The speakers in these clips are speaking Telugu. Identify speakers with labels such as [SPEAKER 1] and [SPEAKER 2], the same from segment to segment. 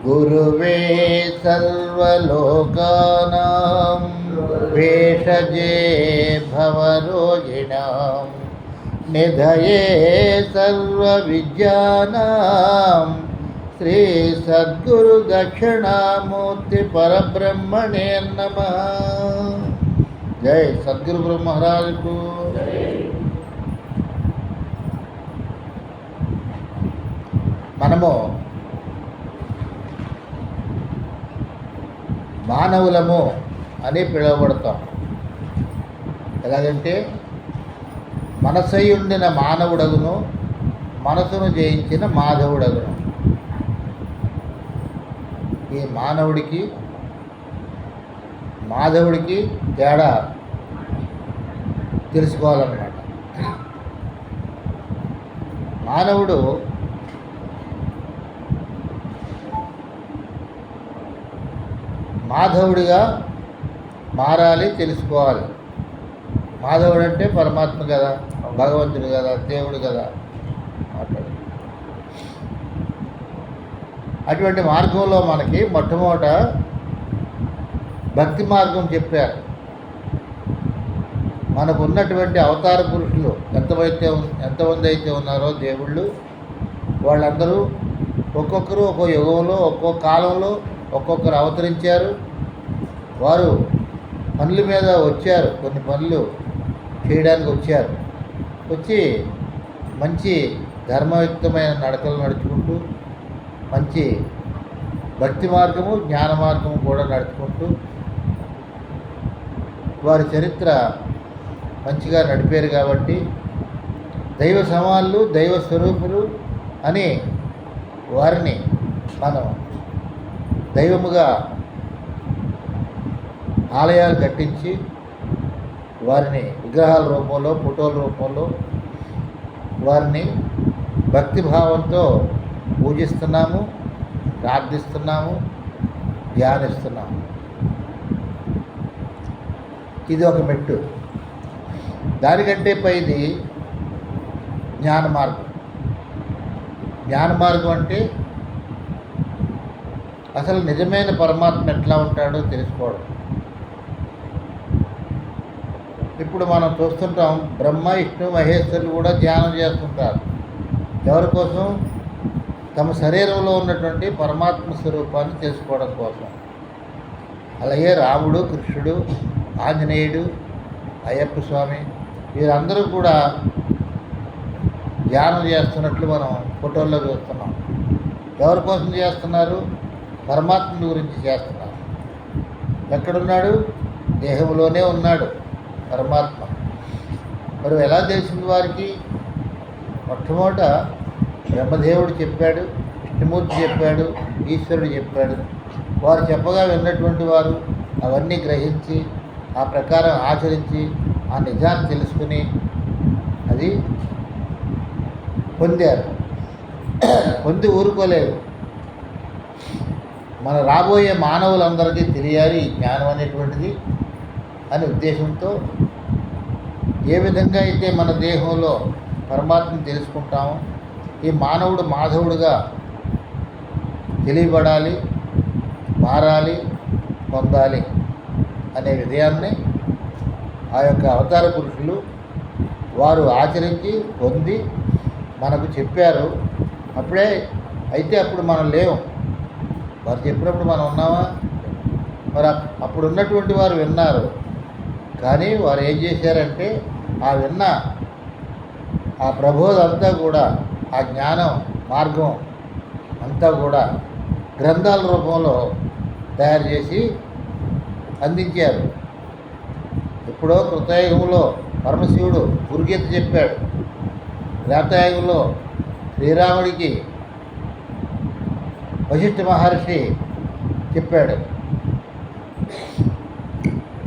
[SPEAKER 1] गुरुवे सर्वलोकानां भेषजे भवरोगिणां निधये सर्वविद्यानां श्री सद्गुरु दक्षिणामूर्ति परब्रह्मणे नमः। जय सद्गुरु ब्रह्म महाराज को। మనము మానవులము అని పిలువబడతాం. ఎలాగంటే మనసై ఉండిన మానవుడగును, మనసును జయించిన మాధవుడగును. ఈ మాధవుడికి తేడా తెలుసుకోవాలన్నమాట. మానవుడు మాధవుడిగా మారాలి, తెలుసుకోవాలి. మాధవుడు అంటే పరమాత్మ కదా, భగవంతుడు కదా, దేవుడు కదా మాట్లాడు. అటువంటి మార్గంలో మనకి మొట్టమొదట భక్తి మార్గం చెప్పారు. మనకు ఉన్నటువంటి అవతార పురుషులు ఎంతమంది అయితే ఉన్నారో దేవుళ్ళు, వాళ్ళందరూ ఒక్కొక్కరు ఒక్కో యుగంలో, ఒక్కో కాలంలో ఒక్కొక్కరు అవతరించారు. వారు పనుల మీద వచ్చారు, కొన్ని పనులు చేయడానికి వచ్చి మంచి ధర్మయుక్తమైన నడకలు నడుచుకుంటూ, మంచి భక్తి మార్గము, జ్ఞాన మార్గము కూడా నడుచుకుంటూ వారి చరిత్ర మంచిగా నడిపారు. కాబట్టి దైవ సమానులు, దైవ స్వరూపులు అని వారిని మనం దైవముగా ఆలయాలు కట్టించి వారిని విగ్రహాల రూపంలో, ఫోటోల రూపంలో వారిని భక్తిభావంతో పూజిస్తున్నాము, ప్రార్థిస్తున్నాము, ధ్యానిస్తున్నాము. ఇది ఒక మెట్టు. దానికంటే పైది జ్ఞాన మార్గం. జ్ఞాన మార్గం అంటే అసలు నిజమైన పరమాత్మ ఎట్లా ఉంటాడో తెలుసుకోవడం. ఇప్పుడు మనం చూస్తుంటాం, బ్రహ్మ, విష్ణు, మహేశ్వరులు కూడా ధ్యానం చేస్తుంటారు. ఎవరి కోసం? తమ శరీరంలో ఉన్నటువంటి పరమాత్మ స్వరూపాన్ని తెలుసుకోవడం కోసం. అలాగే రాముడు, కృష్ణుడు, ఆంజనేయుడు, అయ్యప్ప స్వామి వీరందరూ కూడా ధ్యానం చేస్తున్నట్లు మనం ఫోటోల్లో చూస్తున్నాం. ఎవరి కోసం చేస్తున్నారు? పరమాత్మ గురించి చేస్తున్నారు. ఎక్కడున్నాడు? దేహంలోనే ఉన్నాడు పరమాత్మ. మరి ఎలా తెలిసింది వారికి? మొట్టమొదట బ్రహ్మదేవుడు చెప్పాడు, విష్ణుమూర్తి చెప్పాడు, ఈశ్వరుడు చెప్పాడు. వారు చెప్పగా విన్నటువంటి వారు అవన్నీ గ్రహించి ఆ ప్రకారం ఆచరించి ఆ నిజాన్ని తెలుసుకుని అది పొందారు. పొంది ఊరుకోలేదు. మన రాబోయే మానవులందరికీ తెలియాలి ఈ జ్ఞానం అనేటువంటిది అనే ఉద్దేశంతో ఏ విధంగా అయితే మన దేహంలో పరమాత్మను తెలుసుకుంటామో, ఈ మానవుడు మాధవుడుగా తెలియబడాలి, మారాలి, పొందాలి అనే విషయాన్ని ఆ యొక్క అవతార పురుషులు వారు ఆచరించి పొంది మనకు చెప్పారు. అప్పుడు మనం లేవు. వారు చెప్పినప్పుడు మనం ఉన్నామా? మరి అప్పుడు ఉన్నటువంటి వారు విన్నారు. కానీ వారు ఏం చేశారంటే ఆ విన్న ఆ ప్రబోధం అంతా కూడా, ఆ జ్ఞానం మార్గం అంతా కూడా గ్రంథాల రూపంలో తయారు చేసి అందించారు. ఎప్పుడో కృతయుగంలో పరమశివుడు గురుగీత చెప్పాడు. త్రేతాయుగంలో శ్రీరాముడికి వశిష్ఠ మహర్షి చెప్పాడు.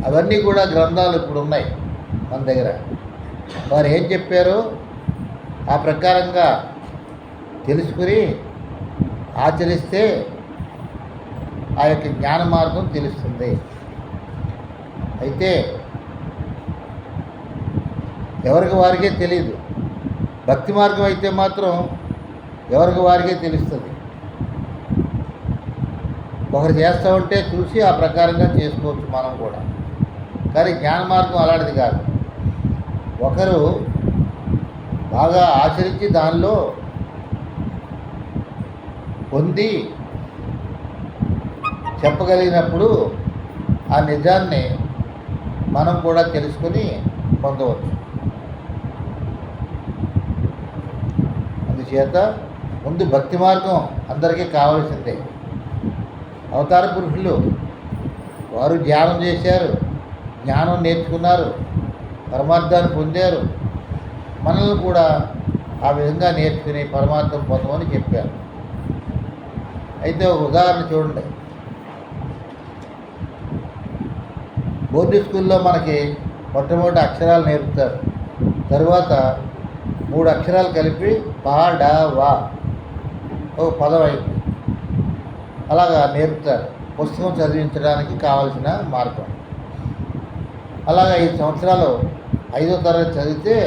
[SPEAKER 1] అవన్నీ కూడా గ్రంథాలు ఇప్పుడు ఉన్నాయి మన దగ్గర. వారు ఏం చెప్పారో ఆ ప్రకారంగా తెలుసుకుని ఆచరిస్తే ఆ యొక్క జ్ఞాన మార్గం తెలుస్తుంది. అయితే ఎవరికి వారికే తెలియదు. భక్తి మార్గం అయితే మాత్రం ఎవరికి వారికే తెలుస్తుంది. ఒకరు చేస్తూ ఉంటే చూసి ఆ ప్రకారంగా చేసుకోవచ్చు మనం కూడా. కానీ జ్ఞాన మార్గం అలాంటిది కాదు. ఒకరు బాగా ఆచరించి దానిలో పొంది చెప్పగలిగినప్పుడు ఆ నిజాన్ని మనం కూడా తెలుసుకొని పొందవచ్చు. అందుచేత ముందు భక్తి మార్గం అందరికీ కావలసిందే. అవతార పురుషులు వారు ధ్యానం చేశారు, జ్ఞానం నేర్చుకున్నారు, పరమార్థాన్ని పొందారు. మనల్ని కూడా ఆ విధంగా నేర్చుకుని పరమార్థం పొందమని చెప్పారు. అయితే ఒక ఉదాహరణ చూడండి. బోర్డు స్కూల్లో మనకి మొట్టమొదటి అక్షరాలు నేర్పుతారు. తరువాత 3 అక్షరాలు కలిపి పా డా వా ఒక పదం అయింది. అలాగా నేర్పుతారు పుస్తకం చదివించడానికి కావాల్సిన మార్గం. అలాగా 5 సంవత్సరాలు 5వ తరగతి చదివితే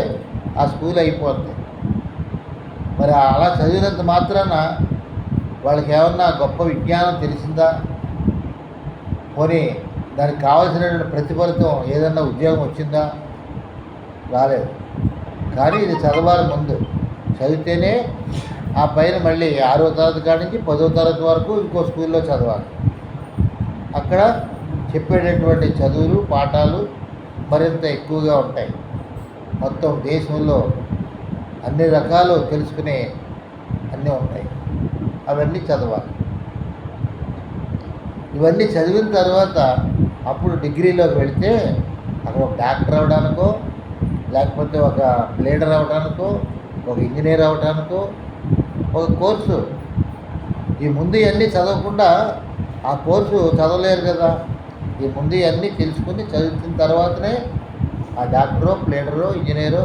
[SPEAKER 1] ఆ స్కూల్ అయిపోద్ది. మరి అలా చదివినంత మాత్రాన వాళ్ళకి ఏమన్నా గొప్ప విజ్ఞానం తెలిసిందా? పోనీ దానికి కావాల్సినటువంటి ప్రతిఫలితం ఏదన్నా ఉద్యోగం వచ్చిందా? రాలేదు. కానీ ఇది చదవాలి, ముందు చదివితేనే ఆ పైన మళ్ళీ 6వ తరగతి కాడి నుంచి 10వ తరగతి వరకు ఇంకో స్కూల్లో చదవాలి. అక్కడ చెప్పేటటువంటి చదువులు పాఠాలు మరింత ఎక్కువగా ఉంటాయి. మొత్తం దేశంలో అన్ని రకాలు తెలుసుకునే అన్నీ ఉంటాయి. అవన్నీ చదవాలి. ఇవన్నీ చదివిన తర్వాత అప్పుడు డిగ్రీలోకి వెళితే అక్కడ ఒక డాక్టర్ అవడానికో, లేకపోతే ఒక లీడర్ అవడానికో, ఒక ఇంజనీర్ అవడానికో ఒక కోర్సు. ఈ ముందు ఇవన్నీ చదవకుండా ఆ కోర్సు చదవలేరు కదా. ఈ ముందు ఇవన్నీ తెలుసుకుని చదువుతున్న తర్వాతనే ఆ డాక్టరో, లీడరో, ఇంజనీరో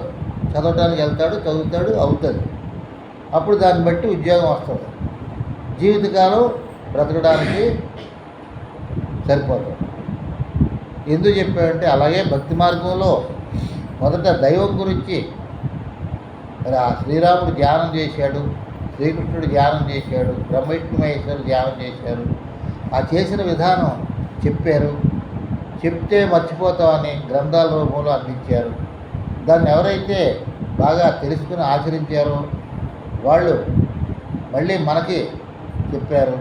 [SPEAKER 1] చదవడానికి వెళ్తాడు, చదువుతాడు, అవుతుంది. అప్పుడు దాన్ని బట్టి ఉద్యోగం వస్తుంది. జీవితకాలం బ్రతకడానికి సరిపోతుంది. ఎందుకు చెప్పాడంటే, అలాగే భక్తి మార్గంలో మొదట దైవం గురించి మరి ఆ శ్రీరాముడు ధ్యానం చేశాడు, శ్రీకృష్ణుడు ధ్యానం చేశాడు, బ్రహ్మవిష్ణు మహేశ్వరుడు ధ్యానం చేశారు. ఆ చేసిన విధానం చెప్పారు. చెప్తే మర్చిపోతామని గ్రంథాల రూపంలో అందించారు. దాన్ని ఎవరైతే బాగా తెలుసుకుని ఆచరించారో వాళ్ళు మళ్ళీ మనకి చెప్పారు.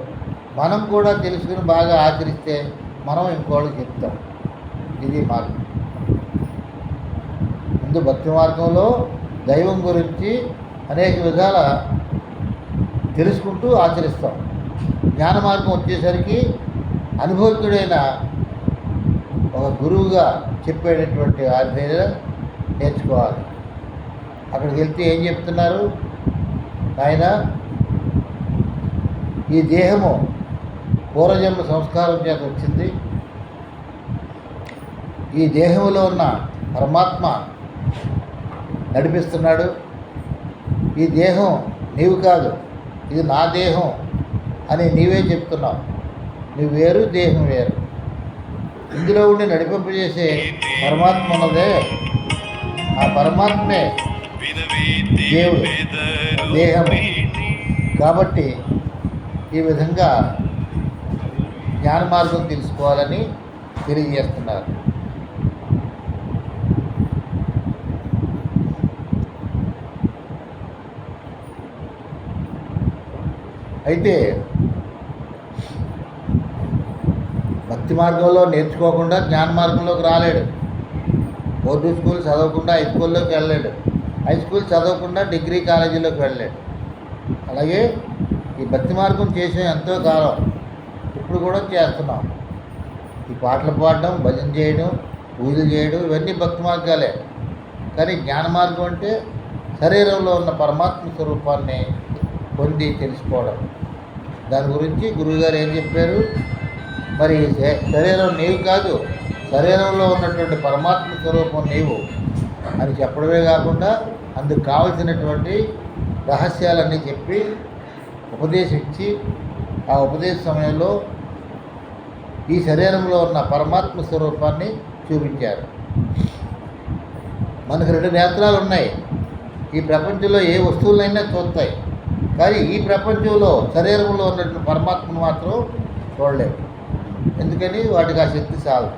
[SPEAKER 1] మనం కూడా తెలుసుకుని బాగా ఆచరిస్తే మనం ఇంకోళ్ళకి చెప్తాం. ఇది మార్గం. ముందు భక్తి మార్గంలో దైవం గురించి అనేక విధాల తెలుసుకుంటూ ఆచరిస్తాం. జ్ఞాన మార్గం వచ్చేసరికి అనుభవజ్ఞుడైన ఒక గురువుగా చెప్పేటటువంటి వారి దగ్గర నేర్చుకోవాలి. అక్కడికి వెళ్తే ఏం చెప్తున్నారు? ఆయన ఈ దేహము పూర్వజన్మ సంస్కారం చేత వచ్చింది. ఈ దేహంలో ఉన్న పరమాత్మ నడిపిస్తున్నాడు. ఈ దేహం నీవు కాదు, ఇది నా దేహం అని నీవే చెప్తున్నావు. నువ్వు వేరు, దేహం వేరు. ఇందులో ఉండి నడిపింపజేసే పరమాత్మ ఉన్నదే, ఆ పరమాత్మే దేవుడు, దేహము. కాబట్టి ఈ విధంగా జ్ఞాన మార్గం తెలుసుకోవాలని తెలియజేస్తున్నారు. అయితే భక్తి మార్గంలో నేర్చుకోకుండా జ్ఞాన మార్గంలోకి రాలేడు. బోర్డు స్కూల్ చదవకుండా హై స్కూల్లోకి వెళ్ళలేడు. హై స్కూల్ చదవకుండా డిగ్రీ కాలేజీలోకి వెళ్ళలేడు. అలాగే ఈ భక్తి మార్గం చేసే ఎంతో కాలం ఇప్పుడు కూడా చేస్తున్నాం. ఈ పాటలు పాడడం, భజన చేయడం, పూజలు చేయడం ఇవన్నీ భక్తి మార్గాలే. కానీ జ్ఞాన మార్గం అంటే శరీరంలో ఉన్న పరమాత్మ స్వరూపాన్ని పొంది తెలుసుకోవడం. దాని గురించి గురువుగారు ఏం చెప్పారు? మరి శరీరం నీవు కాదు, శరీరంలో ఉన్నటువంటి పరమాత్మ స్వరూపం నీవు అని చెప్పడమే కాకుండా అందుకు కావలసినటువంటి రహస్యాలన్నీ చెప్పి ఉపదేశించి ఆ ఉపదేశ సమయంలో ఈ శరీరంలో ఉన్న పరమాత్మ స్వరూపాన్ని చూపించారు. మనకు 2 నేత్రాలు ఉన్నాయి. ఈ ప్రపంచంలో ఏ వస్తువులైనా చూస్తాయి. కానీ ఈ ప్రపంచంలో శరీరంలో ఉన్నటువంటి పరమాత్మను మాత్రం చూడలేము. ఎందుకని వాటికి ఆ శక్తి చాలదు.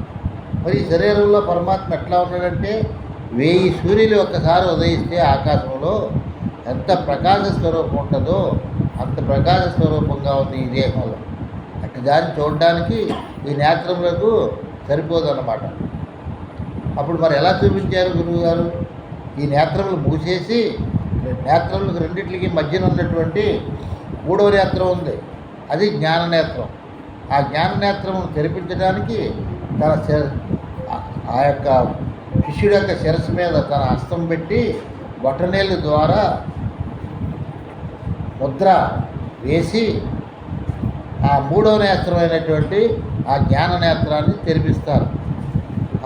[SPEAKER 1] మరి ఈ శరీరంలో పరమాత్మ ఎట్లా ఉన్నాడంటే 1000 సూర్యులు ఒక్కసారి ఉదయిస్తే ఆకాశంలో ఎంత ప్రకాశ స్వరూపం ఉంటుందో అంత ప్రకాశ స్వరూపంగా ఉంది ఈ దేహంలో. అటు దాన్ని చూడడానికి ఈ నేత్రములకు సరిపోదన్నమాట. అప్పుడు మరి ఎలా చూపించారు గురువుగారు? ఈ నేత్రములు మూసేసి నేత్రములకు రెండింటికి మధ్యన ఉన్నటువంటి 3వ నేత్రం ఉంది, అది జ్ఞాననేత్రం. ఆ జ్ఞాననేత్రమును తెరిపించడానికి తన ఆ యొక్క శిష్యుడి యొక్క శిరస్సు మీద తన హస్తం పెట్టి బొటనేళ్ళ ద్వారా ముద్ర వేసి ఆ 3వ నేత్రమైనటువంటి ఆ జ్ఞాననేత్రాన్ని తెరిపిస్తారు.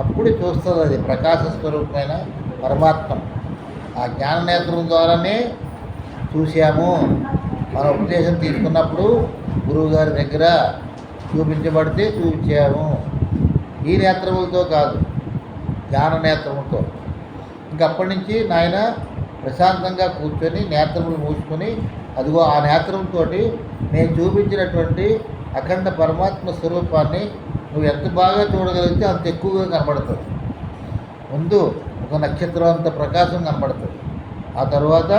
[SPEAKER 1] అప్పుడు చూస్తుంది అది ప్రకాశ స్వరూపమైన పరమాత్మ. ఆ జ్ఞాననేత్రం ద్వారానే చూసాము. మన ఉపదేశం తీసుకున్నప్పుడు గురువుగారి దగ్గర చూపించబడితే చూపించాము. ఈ నేత్రములతో కాదు, జ్ఞాననేత్రములతో. ఇంకప్పటి నుంచి నాయన ప్రశాంతంగా కూర్చొని నేత్రములు మూసుకొని అదిగో ఆ నేత్రంతో నేను చూపించినటువంటి అఖండ పరమాత్మ స్వరూపాన్ని నువ్వు ఎంత బాగా చూడగలిగితే అంత ఎక్కువగా కనబడుతుంది. ముందు ఒక నక్షత్రం అంత ప్రకాశం కనబడుతుంది, ఆ తర్వాత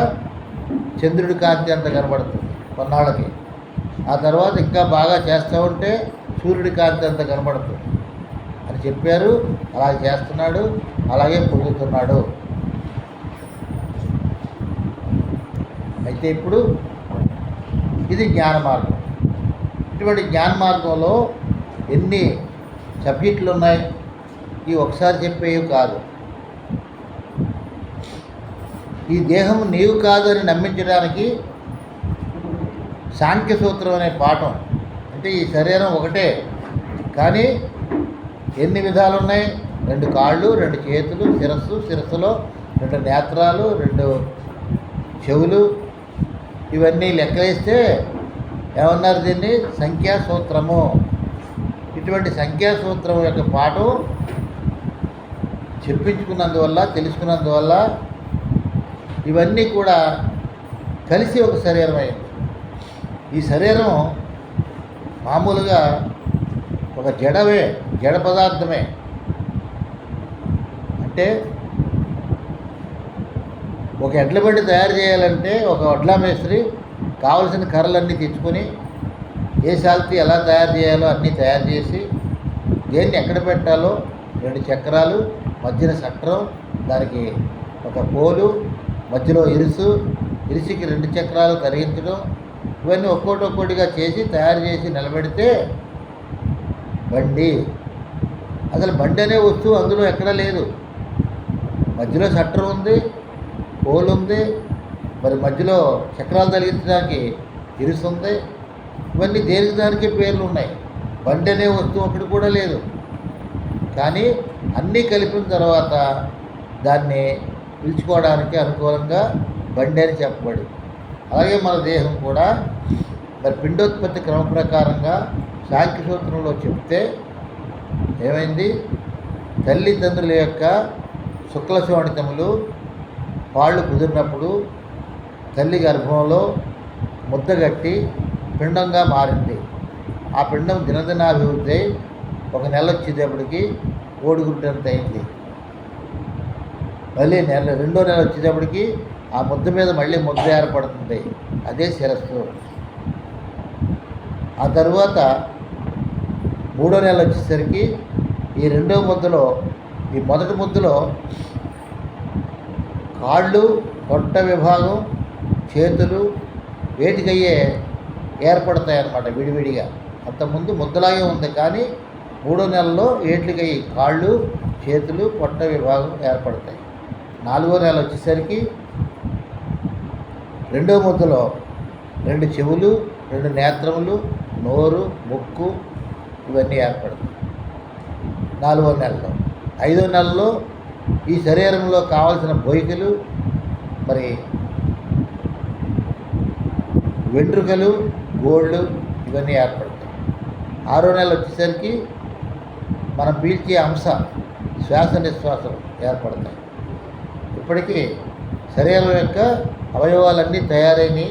[SPEAKER 1] చంద్రుడి కాంతి అంత కనబడుతుంది కొన్నాళ్ళకి, ఆ తర్వాత ఇంకా బాగా చేస్తూ ఉంటే సూర్యుడి కాంతి అంత కనబడుతుంది అని చెప్పారు. అలాగే చేస్తున్నాడు, అలాగే పొందుతున్నాడు. అయితే ఇప్పుడు ఇది జ్ఞాన మార్గం. ఇటువంటి జ్ఞాన మార్గంలో ఎన్ని సబ్జెక్టులు ఉన్నాయి, ఇవి ఒకసారి చెప్పేవి కాదు. ఈ దేహం నీవు కాదు అని నమ్మించడానికి సాంఖ్య సూత్రం అనే పాఠం. అంటే ఈ శరీరం ఒకటే, కానీ ఎన్ని విధాలు ఉన్నాయి? 2 కాళ్ళు, 2 చేతులు, శిరస్సులో 2 నేత్రాలు, 2 చెవులు, ఇవన్నీ లెక్కలేస్తే ఏమన్నారు? దీన్ని సంఖ్యాసూత్రము. ఇటువంటి సంఖ్యాసూత్రం యొక్క పాఠం చెప్పించుకున్నందువల్ల, తెలుసుకున్నందువల్ల ఇవన్నీ కూడా కలిసి ఒక శరీరం అయింది. ఈ శరీరం మామూలుగా ఒక జడ పదార్థమే. అంటే ఒక ఎడ్ల బండి తయారు చేయాలంటే ఒక వడ్ల మేస్త్రి కావలసిన కర్రలన్నీ తెచ్చుకొని ఏ శాల్తీ ఎలా తయారు చేయాలో అన్నీ తయారు చేసి దేన్ని ఎక్కడ పెట్టాలో 2 చక్రాలు, మధ్యన చక్రం, దానికి ఒక పోలు, మధ్యలో ఇరుసుకి 2 చక్రాలు తరిగించడం, ఇవన్నీ ఒక్కోటిగా చేసి తయారు చేసి నిలబెడితే బండి. అసలు బండి అనే వస్తువు అందులో ఎక్కడా లేదు. మధ్యలో చట్రం ఉంది, పోలు ఉంది, మరి మధ్యలో చక్రాలు తగిలించడానికి ఇరుసు ఉంది. ఇవన్నీ దేనికి దానికి పేర్లు ఉన్నాయి. బండి అనే వస్తువు ఒకటి కూడా లేదు. కానీ అన్నీ కలిపిన తర్వాత దాన్ని పిలుచుకోవడానికి అనుకూలంగా బండి అని చెప్పబడి, అలాగే మన దేహం కూడా మరి పిండోత్పత్తి క్రమ ప్రకారంగా సాంఖ్య సూత్రంలో చెప్తే ఏమైంది? తల్లిదండ్రుల యొక్క శుక్ల శోణితములు పాళ్ళు కుదిరినప్పుడు తల్లి గర్భంలో ముద్దగట్టి పిండంగా మారింది. ఆ పిండం దినదినాభివృద్ధి అయి 1 నెల వచ్చేటప్పటికి కోడిగుడ్డంత అయింది. మళ్ళీ 2వ నెల వచ్చేటప్పటికి ఆ ముద్ద మీద మళ్ళీ ముద్ద ఏర్పడుతుంది, అదే శిరస్సు. ఆ తర్వాత 3వ నెల వచ్చేసరికి ఈ 2వ ముద్దలో, ఈ మొదటి ముద్దలో కాళ్ళు, పొట్ట విభాగం, చేతులు వేటికయ్యే ఏర్పడతాయి అన్నమాట విడివిడిగా. అంతకుముందు ముద్దలాగే ఉంది, కానీ 3వ నెలలో ఏట్లకయ్యి కాళ్ళు, చేతులు, పొట్ట విభాగం ఏర్పడతాయి. 4వ నెల వచ్చేసరికి 2వ ముద్దలో 2 చెవులు, 2 నేత్రములు, నోరు, ముక్కు ఇవన్నీ ఏర్పడతాయి 4వ నెలలో. 5వ నెలలో ఈ శరీరంలో కావాల్సిన బొయ్యలు, మరి వెంట్రుకలు, గోళ్ళు ఇవన్నీ ఏర్పడతాయి. 6వ నెల వచ్చేసరికి మనం పీల్చే అంశ, శ్వాస నిశ్వాసలు ఏర్పడతాయి. ఇప్పటికీ శరీరం యొక్క అవయవాలన్నీ తయారైనవి,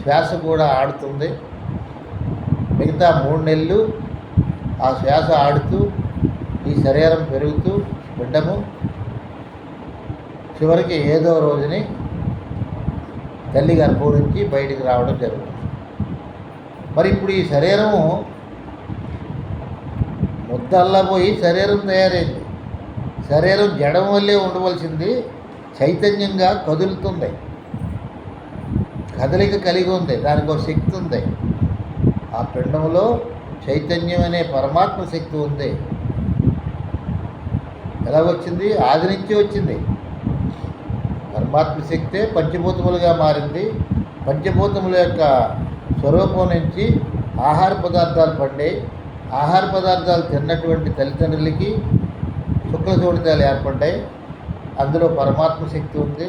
[SPEAKER 1] శ్వాస కూడా ఆడుతుంది. మిగతా 3 నెలలు ఆ శ్వాస ఆడుతూ ఈ శరీరం పెరుగుతూ పిండము చివరికి ఏదో రోజుని తల్లి గర్భం నుంచి బయటికి రావడం జరుగుతుంది. మరి ఇప్పుడు ఈ శరీరము ముద్దల్లా పోయి శరీరం తయారైంది. శరీరం జడం వల్లే ఉండవలసింది చైతన్యంగా కదులుతుంది, కదలిక కలిగి ఉంది, దానికి ఒక శక్తి ఉంది. ఆ పిండంలో చైతన్యం అనే పరమాత్మ శక్తి ఉంది. ఎలా వచ్చింది? ఆది నుంచి వచ్చింది. పరమాత్మ శక్తే పంచభూతములుగా మారింది. పంచభూతముల యొక్క స్వరూపం నుంచి ఆహార పదార్థాలు పండాయి. ఆహార పదార్థాలు తిన్నటువంటి తల్లిదండ్రులకి శుక్ల శోణితాలు ఏర్పడ్డాయి. అందులో పరమాత్మ శక్తి ఉంది.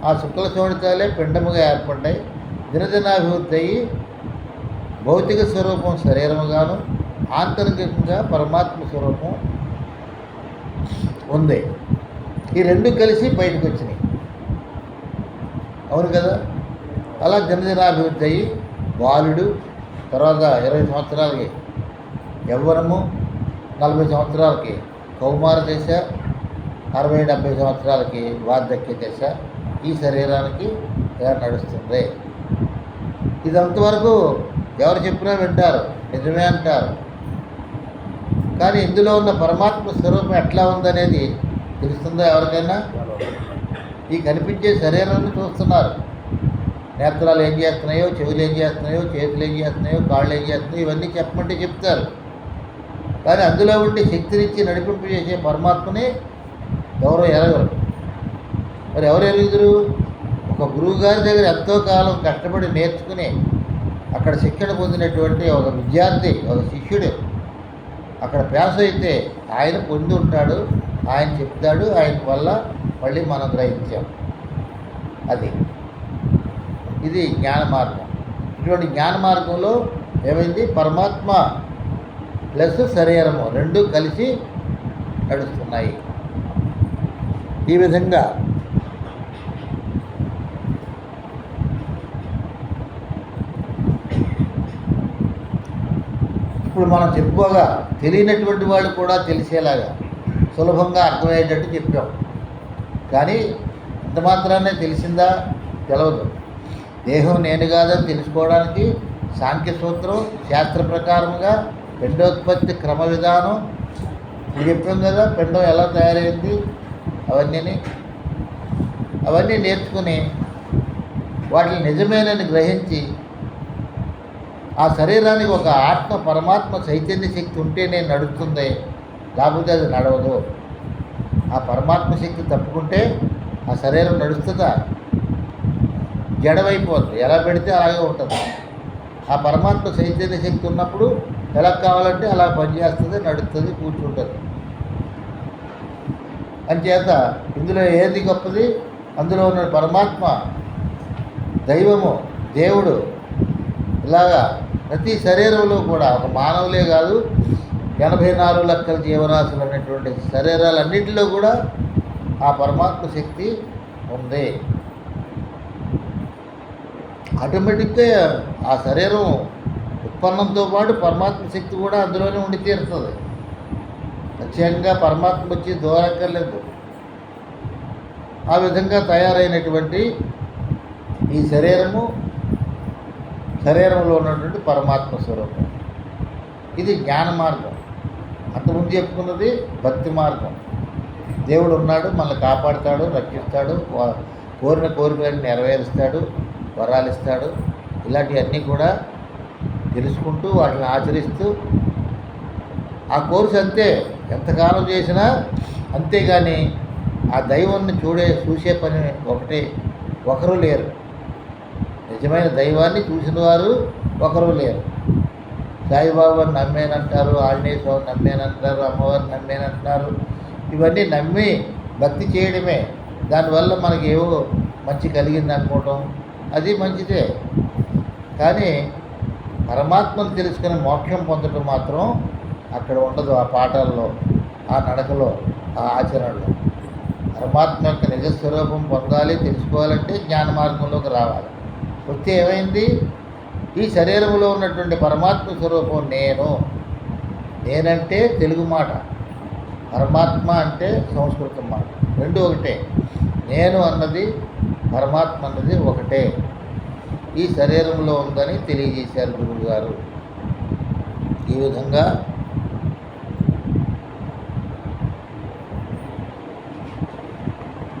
[SPEAKER 1] ఆ శుక్ల శోణితాలే పిండముగా ఏర్పడ్డాయి. దినదినాభివృద్ధి అయ్యి భౌతిక స్వరూపం శరీరముగాను, ఆంతరికంగా పరమాత్మ స్వరూపం ఉంది. ఈ రెండు కలిసి బయటకు వచ్చినాయి. అవును కదా? అలా దినదినాభివృద్ధి అయ్యి బాలుడు, తర్వాత 20 సంవత్సరాలకి యవ్వనము, 40 సంవత్సరాలకి కౌమార దశ, 60-70 సంవత్సరాలకి వార్ధక్య దశ ఈ శరీరానికి ఇలా నడుస్తుంది. ఇదంతవరకు ఎవరు చెప్పినా వింటారు, నిజమే అంటారు. కానీ ఇందులో ఉన్న పరమాత్మ స్వరూపం ఎట్లా ఉందనేది తెలుస్తుందా ఎవరికైనా? ఈ కనిపించే శరీరాన్ని చూస్తున్నారు. నేత్రాలు ఏం చేస్తున్నాయో, చెవులు ఏం చేస్తున్నాయో, చేతులు ఏం చేస్తున్నాయో, కాళ్ళు ఏం చేస్తున్నాయో ఇవన్నీ చెప్పమంటే చెప్తారు. కానీ అందులో ఉండి శక్తినిచ్చి నడిపింపు చేసే పరమాత్మని ఎవరో ఎరగరు. మరి ఎవరు ఎరుగుదురు? ఒక గురువు గారి దగ్గర ఎంతో కాలం కష్టపడి నేర్చుకుని అక్కడ శిక్షణ పొందినటువంటి ఒక విద్యార్థి, ఒక శిష్యుడు అక్కడ పాస్ అయితే ఆయన పొంది ఉంటాడు, ఆయన చెప్తాడు, ఆయన వల్ల మళ్ళీ మనం గ్రహించాం. అది ఇది జ్ఞాన మార్గం. ఇటువంటి జ్ఞాన మార్గంలో ఏమైంది? పరమాత్మ ప్లస్ శరీరము రెండు కలిసి నడుస్తున్నాయి. ఈ విధంగా ఇప్పుడు మనం చెప్పుకోగా తెలియనటువంటి వాళ్ళు కూడా తెలిసేలాగా సులభంగా అర్థమయ్యేటట్టు చెప్పాం. కానీ ఇంత మాత్రాన్నే తెలిసిందా? తెలవదు. దేహం నేను కాదని తెలుసుకోవడానికి సాంఖ్య సూత్రం, శాస్త్ర ప్రకారముగా పిండోత్పత్తి క్రమ విధానం ఇది చెప్పాం కదా. పిండం ఎలా తయారైంది అవన్నీ నేర్చుకుని వాటిని నిజమేనని గ్రహించి ఆ శరీరానికి ఒక ఆత్మ పరమాత్మ చైతన్య శక్తి ఉంటేనే నడుస్తుంది, లేకపోతే అది నడవదు. ఆ పరమాత్మ శక్తి తప్పుకుంటే ఆ శరీరం నడుస్తుందా? జడమైపోతుంది, ఎలా పెడితే అలాగే ఉంటుంది. ఆ పరమాత్మ చైతన్య శక్తి ఉన్నప్పుడు ఎలా కావాలంటే అలా పనిచేస్తుంది, నడుస్తుంది, కూర్చుంటుంది. అంచేత ఇందులో ఏది గొప్పది? అందులో ఉన్న పరమాత్మ, దైవము, దేవుడు ఇలాగా ప్రతి శరీరంలో కూడా ఒక మానవులే కాదు 84 లక్షల జీవరాశులు అనేటువంటి శరీరాలన్నింటిలో కూడా ఆ పరమాత్మ శక్తి ఉంది. ఆటోమేటిక్గా ఆ శరీరం ఉత్పన్నంతో పాటు పరమాత్మ శక్తి కూడా అందులోనే ఉండి తీరుతుంది. ప్రత్యేకంగా పరమాత్మ వచ్చి దూరక్కర్లేదు. ఆ విధంగా తయారైనటువంటి ఈ శరీరంలో ఉన్నటువంటి పరమాత్మ స్వరూపం. ఇది జ్ఞాన మార్గం. అంతకుముందు చెప్పుకున్నది భక్తి మార్గం. దేవుడు ఉన్నాడు, మనల్ని కాపాడుతాడు, రక్షిస్తాడు, కోరిన కోరికలను నెరవేరుస్తాడు, వరాలు ఇస్తాడు. ఇలాంటివన్నీ కూడా తెలుసుకుంటూ వాటిని ఆచరిస్తూ ఆ కోర్సు అంతే ఎంతకాలం చేసినా అంతేగాని ఆ దైవాన్ని చూసే పని ఒకరు లేరు. నిజమైన దైవాన్ని చూసిన వారు ఒకరు లేరు. సాయిబాబాని నమ్మేనంటారు, ఆంజనేయ స్వామిని నమ్మేనంటారు, అమ్మవారిని నమ్మేనంటున్నారు. ఇవన్నీ నమ్మి భక్తి చేయడమే. దానివల్ల మనకి ఏవో మంచి కలిగింది అనుకోవటం అది మంచిదే. కానీ పరమాత్మను తెలుసుకుని మోక్షం పొందడం మాత్రం అక్కడ ఉండదు. ఆ పాఠాల్లో, ఆ నడకలో, ఆ ఆచరణలో పరమాత్మ యొక్క నిజస్వరూపం పొందాలి, తెలుసుకోవాలంటే జ్ఞాన మార్గంలోకి రావాలి. వస్తే ఏమైంది? ఈ శరీరంలో ఉన్నటువంటి పరమాత్మ స్వరూపం నేనంటే తెలుగు మాట, పరమాత్మ అంటే సంస్కృతం మాట, రెండు ఒకటే. నేను అన్నది పరమాత్మ అన్నది ఒకటే. ఈ శరీరంలో ఉందని తెలియజేశారు గురువుగారు. ఈ విధంగా